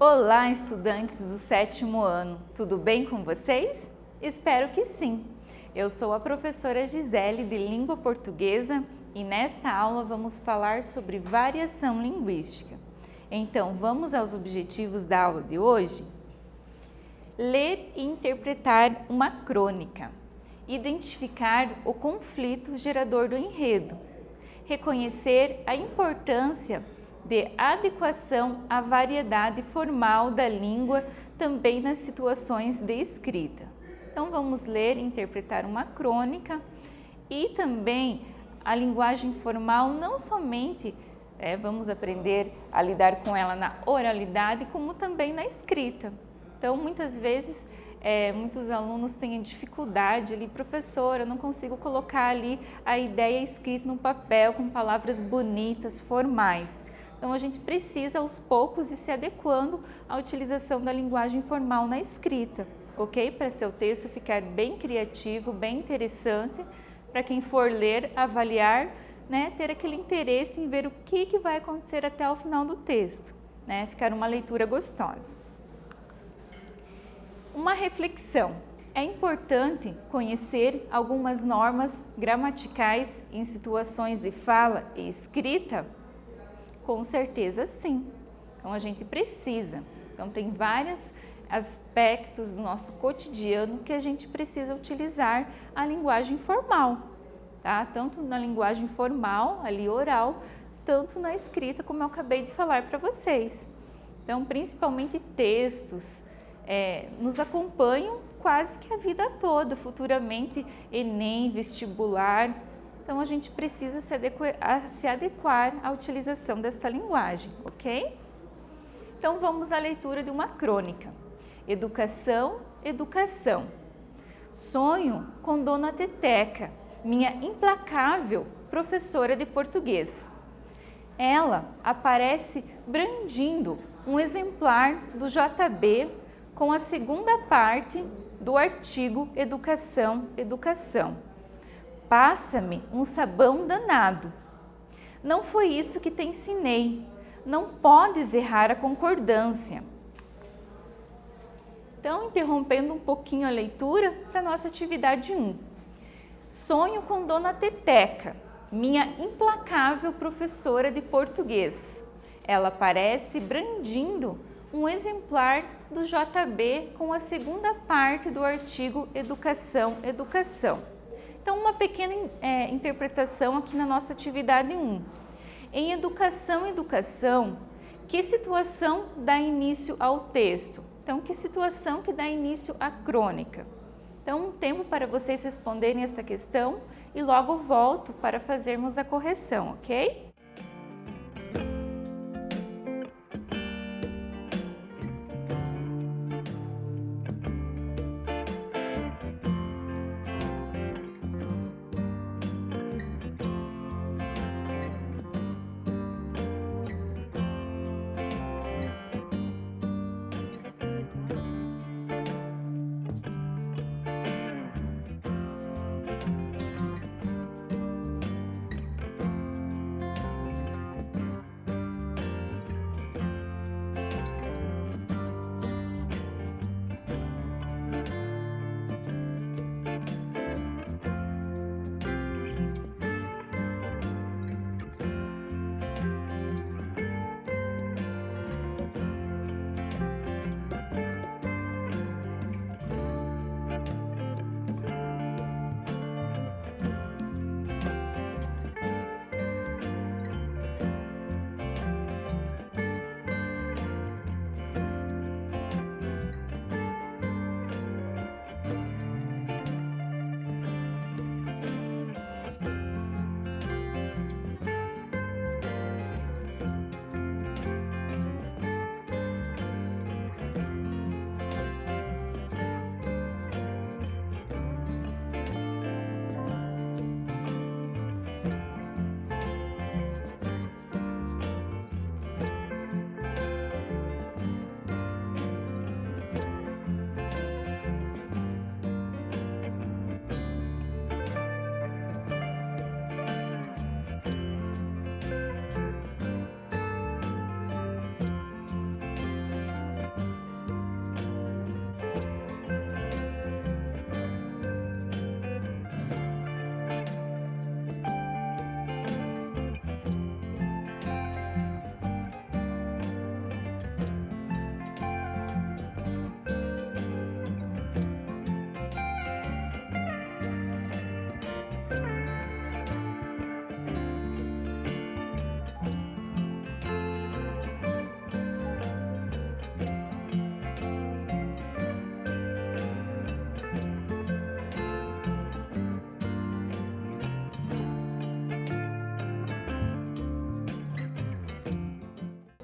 Olá, estudantes do 7º ano, tudo bem com vocês? Espero que sim! Eu sou a professora Gisele de Língua Portuguesa e nesta aula vamos falar sobre variação linguística. Então, vamos aos objetivos da aula de hoje? Ler e interpretar uma crônica, identificar o conflito gerador do enredo, reconhecer a importância de adequação à variedade formal da língua também nas situações de escrita. Então vamos ler e interpretar uma crônica e também a linguagem formal não somente vamos aprender a lidar com ela na oralidade, como também na escrita. Então muitas vezes muitos alunos têm dificuldade ali, professora, eu não consigo colocar ali a ideia escrita no papel com palavras bonitas, formais. Então a gente precisa aos poucos ir se adequando à utilização da linguagem formal na escrita, ok? Para seu texto ficar bem criativo, bem interessante, para quem for ler, avaliar, ter aquele interesse em ver o que vai acontecer até o final do texto, ficar uma leitura gostosa. Uma reflexão. É importante conhecer algumas normas gramaticais em situações de fala e escrita? Com certeza sim. Então a gente precisa. Então tem vários aspectos do nosso cotidiano que a gente precisa utilizar a linguagem formal, tá? Tanto na linguagem formal, ali oral, tanto na escrita, como eu acabei de falar para vocês. Então, principalmente textos, nos acompanham quase que a vida toda, futuramente Enem, vestibular. Então a gente precisa se adequar à utilização desta linguagem, ok? Então vamos à leitura de uma crônica. Educação, educação. Sonho com Dona Teteca, minha implacável professora de português. Ela aparece brandindo um exemplar do JB com a segunda parte do artigo Educação, Educação. Passa-me um sabão danado. Não foi isso que te ensinei. Não podes errar a concordância. Então, interrompendo um pouquinho a leitura para a nossa atividade 1. Sonho com Dona Teteca, minha implacável professora de português. Ela aparece brandindo um exemplar do JB com a segunda parte do artigo Educação, Educação. Então, uma pequena interpretação aqui na nossa atividade 1. Em educação, educação, que situação dá início ao texto? Então, que situação que dá início à crônica? Então, um tempo para vocês responderem essa questão e logo volto para fazermos a correção, ok?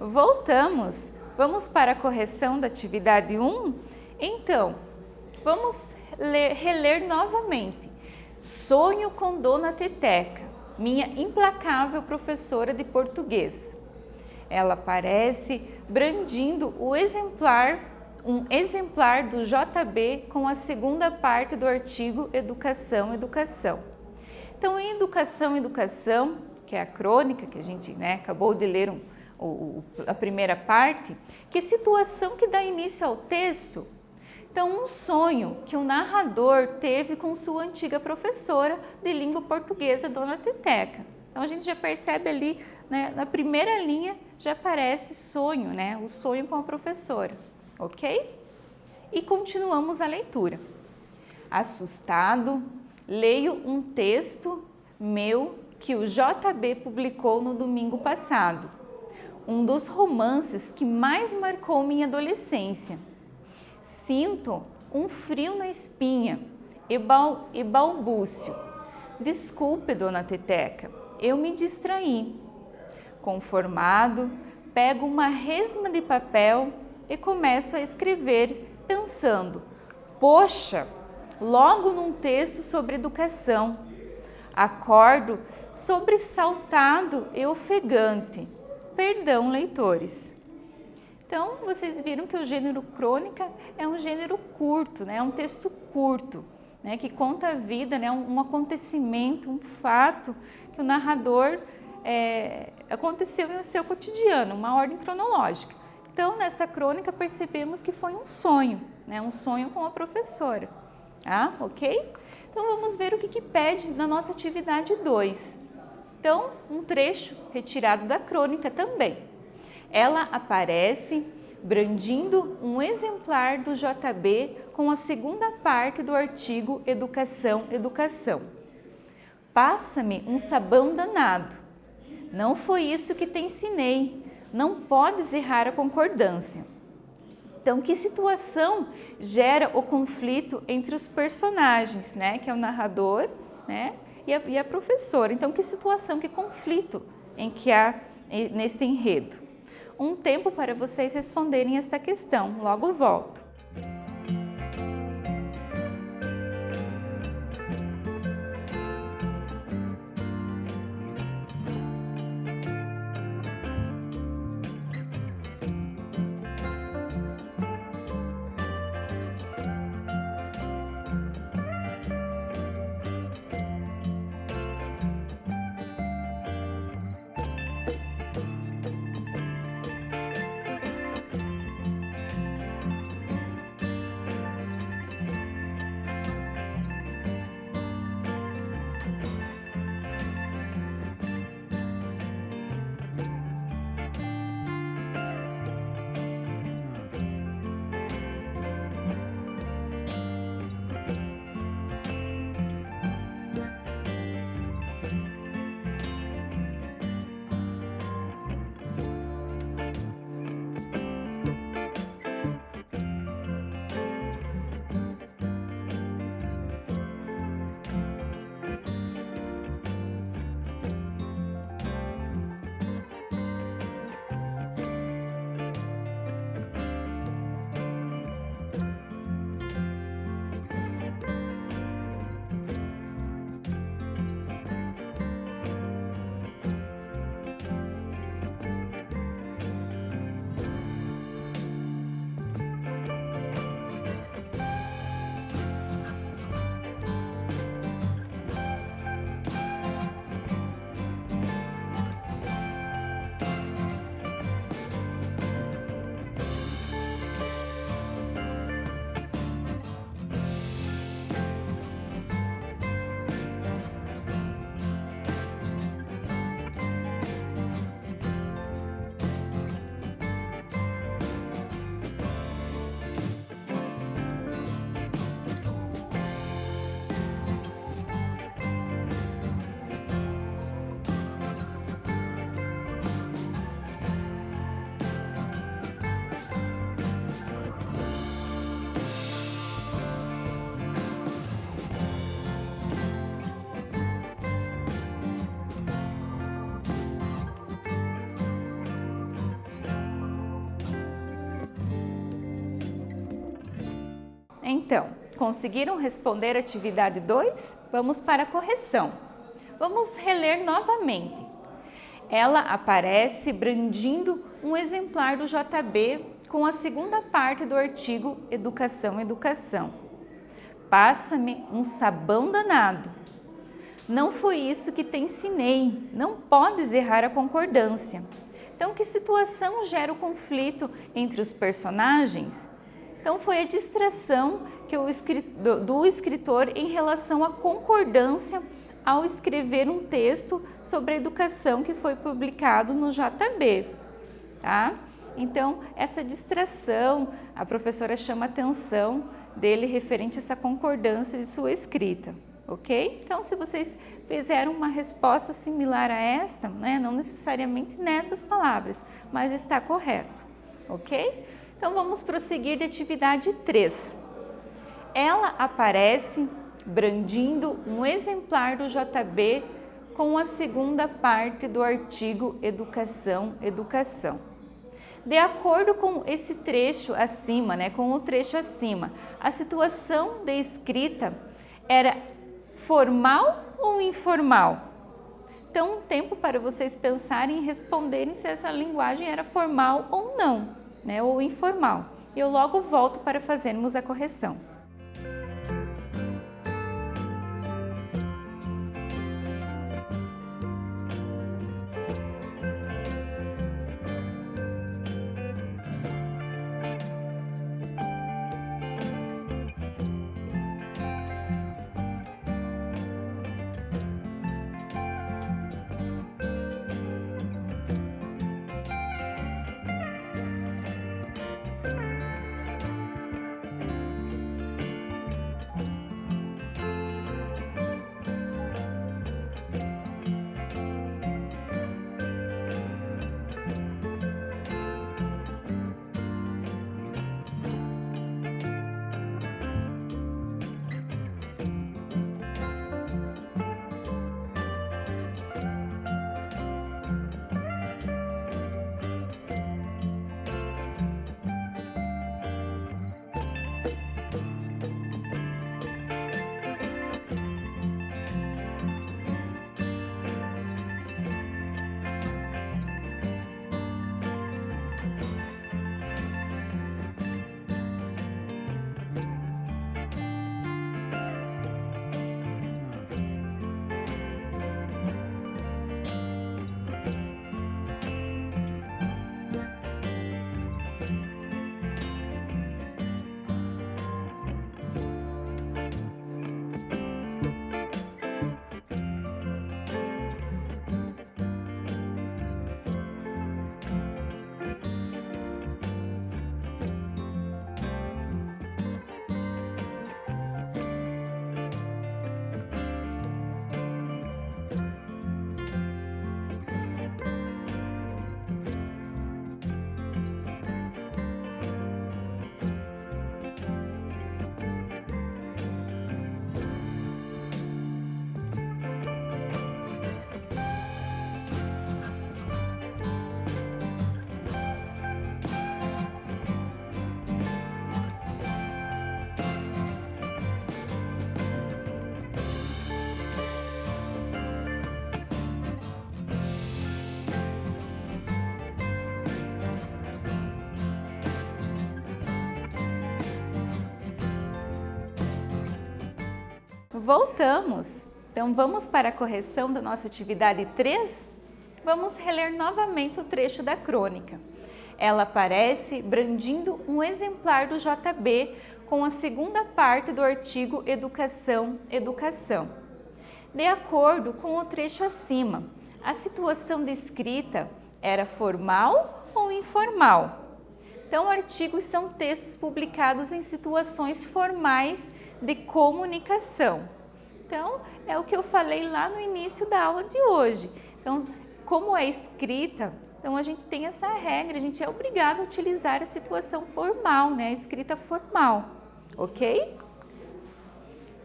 voltamos. Vamos para a correção da atividade 1? Então, vamos reler novamente. Sonho com Dona Teteca, minha implacável professora de português. Ela aparece brandindo um exemplar do JB com a segunda parte do artigo Educação, Educação. Então, em Educação, que é a crônica que a gente acabou de ler a primeira parte, que situação que dá início ao texto? Então, um sonho que o narrador teve com sua antiga professora de língua portuguesa, Dona Teteca. Então, a gente já percebe ali, na primeira linha, já aparece sonho, o sonho com a professora, ok? E continuamos a leitura. Assustado, leio um texto meu que o JB publicou no domingo passado. Um dos romances que mais marcou minha adolescência. Sinto um frio na espinha e balbúcio. Desculpe, Dona Teteca, eu me distraí. Conformado, pego uma resma de papel e começo a escrever, pensando, poxa, logo num texto sobre educação. Acordo sobressaltado e ofegante. Perdão, leitores. Então, vocês viram que o gênero crônica é um gênero curto, é um texto curto, que conta a vida, um acontecimento, um fato que o narrador aconteceu no seu cotidiano, uma ordem cronológica. Então, nesta crônica, percebemos que foi um sonho com a professora. Ok? Então, vamos ver o que pede na nossa atividade 2. Então, um trecho retirado da crônica também. Ela aparece brandindo um exemplar do JB com a segunda parte do artigo Educação, Educação. Passa-me um sabão danado. Não foi isso que te ensinei. Não podes errar a concordância. Então, que situação gera o conflito entre os personagens, que é o narrador, e a professora? Então, que situação, que conflito em que há nesse enredo? Um tempo para vocês responderem esta questão. Logo volto. Então, conseguiram responder a atividade 2? Vamos para a correção. Vamos reler novamente. Ela aparece brandindo um exemplar do JB com a segunda parte do artigo Educação, Educação. Passa-me um sabão danado. Não foi isso que te ensinei, não podes errar a concordância. Então, que situação gera o conflito entre os personagens? Então, foi a distração do escritor em relação à concordância ao escrever um texto sobre a educação que foi publicado no JB, tá? Então, essa distração, a professora chama a atenção dele referente a essa concordância de sua escrita, ok? Então, se vocês fizeram uma resposta similar a esta, né, não necessariamente nessas palavras, mas está correto, ok? Então, vamos prosseguir de atividade 3. Ela aparece brandindo um exemplar do JB com a segunda parte do artigo Educação, Educação. De acordo com esse trecho acima, com o trecho acima, a situação de escrita era formal ou informal? Então, um tempo para vocês pensarem e responderem se essa linguagem era formal ou não, ou informal. Eu logo volto para fazermos a correção. Voltamos! Então, vamos para a correção da nossa atividade 3? Vamos reler novamente o trecho da crônica. Ela aparece brandindo um exemplar do JB com a segunda parte do artigo Educação, Educação. De acordo com o trecho acima, a situação descrita era formal ou informal? Então, artigos são textos publicados em situações formais de comunicação. Então, é o que eu falei lá no início da aula de hoje. Então, como é escrita, então a gente tem essa regra, a gente é obrigado a utilizar a situação formal, a escrita formal, ok?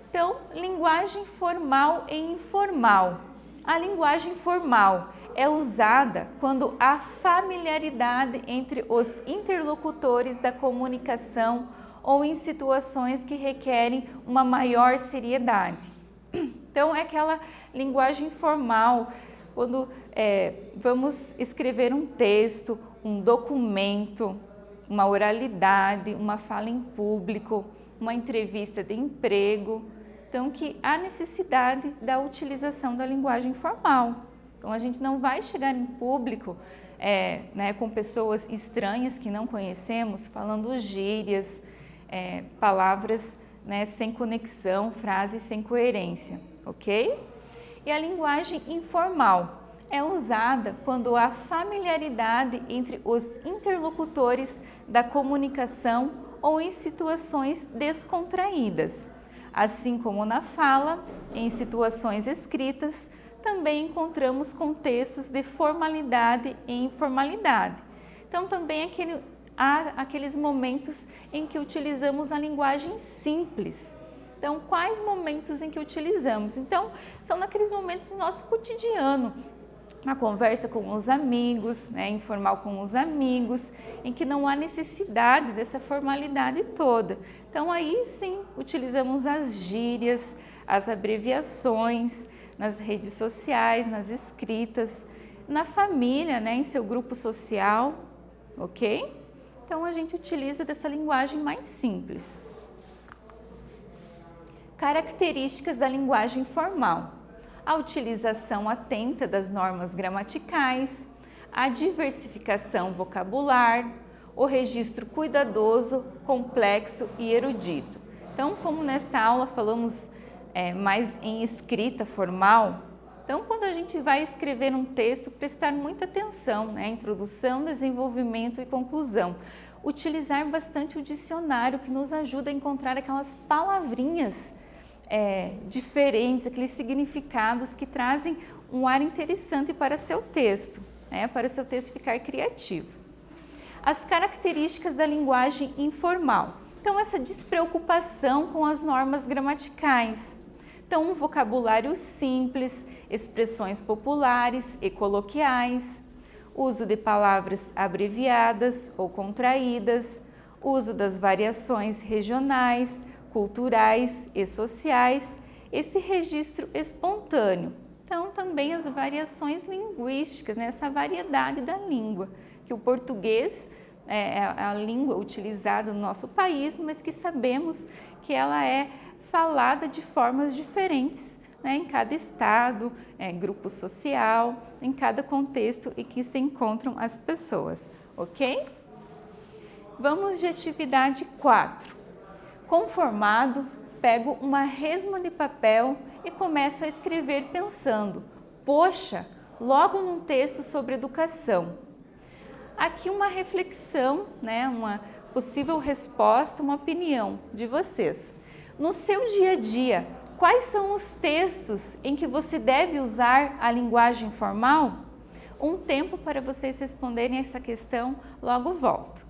Então, linguagem formal e informal. A linguagem formal é usada quando há familiaridade entre os interlocutores da comunicação ou em situações que requerem uma maior seriedade. Então, é aquela linguagem formal, quando vamos escrever um texto, um documento, uma oralidade, uma fala em público, uma entrevista de emprego. Então, que há necessidade da utilização da linguagem formal. Então, a gente não vai chegar em público com pessoas estranhas que não conhecemos, falando gírias, palavras sem conexão, frases sem coerência, ok? E a linguagem informal é usada quando há familiaridade entre os interlocutores da comunicação ou em situações descontraídas. Assim como na fala, em situações escritas, também encontramos contextos de formalidade e informalidade. Então, também há aqueles momentos em que utilizamos a linguagem simples. Então, quais momentos em que utilizamos? Então, são naqueles momentos do nosso cotidiano, na conversa com os amigos, informal com os amigos, em que não há necessidade dessa formalidade toda. Então, aí sim, utilizamos as gírias, as abreviações, nas redes sociais, nas escritas, na família, em seu grupo social, ok? Então, a gente utiliza dessa linguagem mais simples. Características da linguagem formal: a utilização atenta das normas gramaticais, a diversificação vocabular, o registro cuidadoso, complexo e erudito. Então, como nesta aula falamos mais em escrita formal, então quando a gente vai escrever um texto, prestar muita atenção, introdução, desenvolvimento e conclusão. Utilizar bastante o dicionário, que nos ajuda a encontrar aquelas palavrinhas diferentes, aqueles significados que trazem um ar interessante para seu texto, para seu texto ficar criativo. As características da linguagem informal. Então, essa despreocupação com as normas gramaticais. Então, um vocabulário simples, expressões populares e coloquiais, uso de palavras abreviadas ou contraídas, uso das variações regionais, culturais e sociais, esse registro espontâneo. Então, também as variações linguísticas, essa variedade da língua, que o português é a língua utilizada no nosso país, mas que sabemos que ela é falada de formas diferentes, em cada estado, grupo social, em cada contexto em que se encontram as pessoas, ok? Vamos de atividade 4. Conformado, pego uma resma de papel e começo a escrever pensando: poxa, logo num texto sobre educação. Aqui uma reflexão, uma possível resposta, uma opinião de vocês. No seu dia a dia, quais são os textos em que você deve usar a linguagem formal? Um tempo para vocês responderem essa questão, logo volto.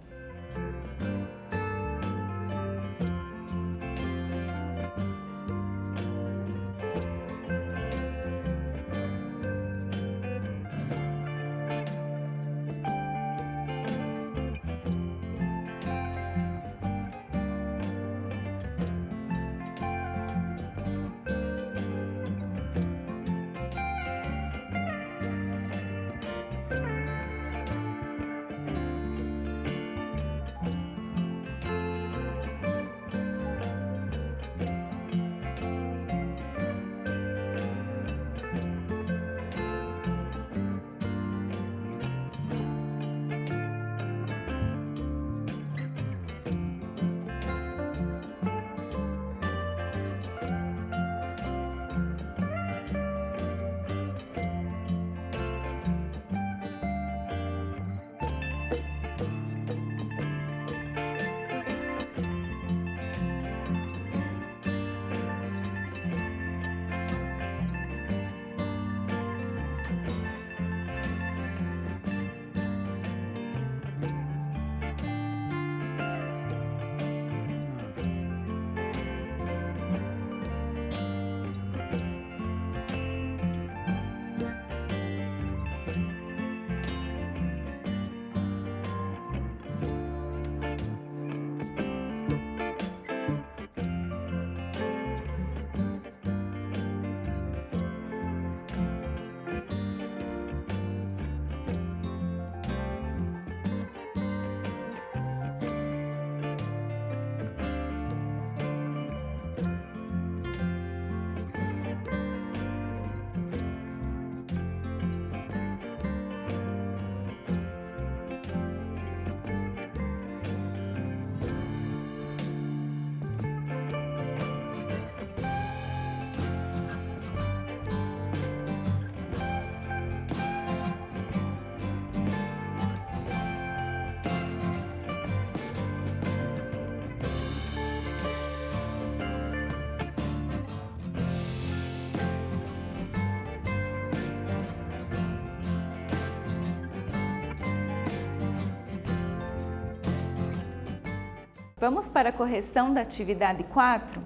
Vamos para a correção da atividade 4?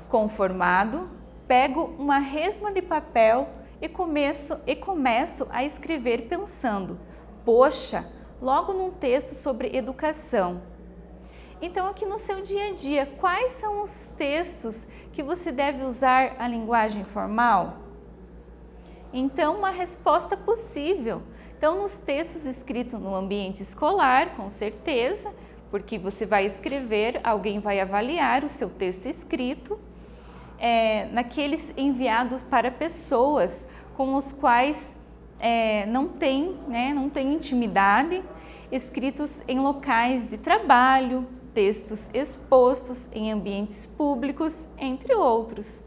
Conformado, pego uma resma de papel e começo a escrever pensando, poxa, logo num texto sobre educação. Então, aqui no seu dia a dia, quais são os textos que você deve usar a linguagem formal? Então, uma resposta possível. Então, nos textos escritos no ambiente escolar, com certeza, porque você vai escrever, alguém vai avaliar o seu texto escrito, naqueles enviados para pessoas com os quais não tem intimidade, escritos em locais de trabalho, textos expostos em ambientes públicos, entre outros.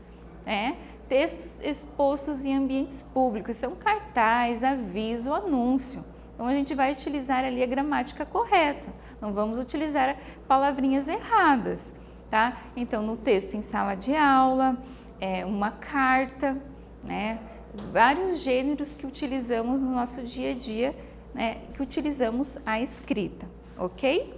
Textos expostos em ambientes públicos são cartaz, aviso, anúncio. Então a gente vai utilizar ali a gramática correta, não vamos utilizar palavrinhas erradas, tá? Então no texto em sala de aula, uma carta, vários gêneros que utilizamos no nosso dia a dia, que utilizamos a escrita, ok?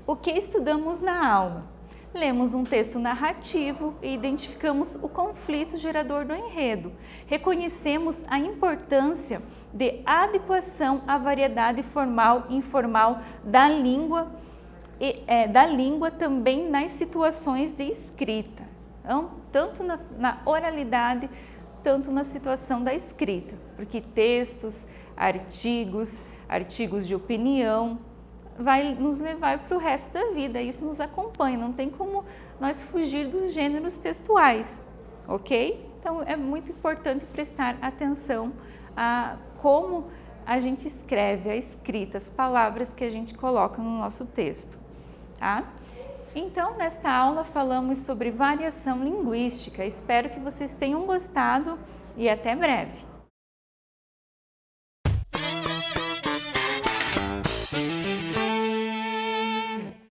O que estudamos na aula? Lemos um texto narrativo e identificamos o conflito gerador do enredo. Reconhecemos a importância de adequação à variedade formal e informal da língua também nas situações de escrita. Então, tanto na oralidade, tanto na situação da escrita, porque textos, artigos de opinião, vai nos levar para o resto da vida, isso nos acompanha, não tem como nós fugir dos gêneros textuais, ok? Então é muito importante prestar atenção a como a gente escreve, a escrita, as palavras que a gente coloca no nosso texto, tá? Então, nesta aula falamos sobre variação linguística, espero que vocês tenham gostado e até breve!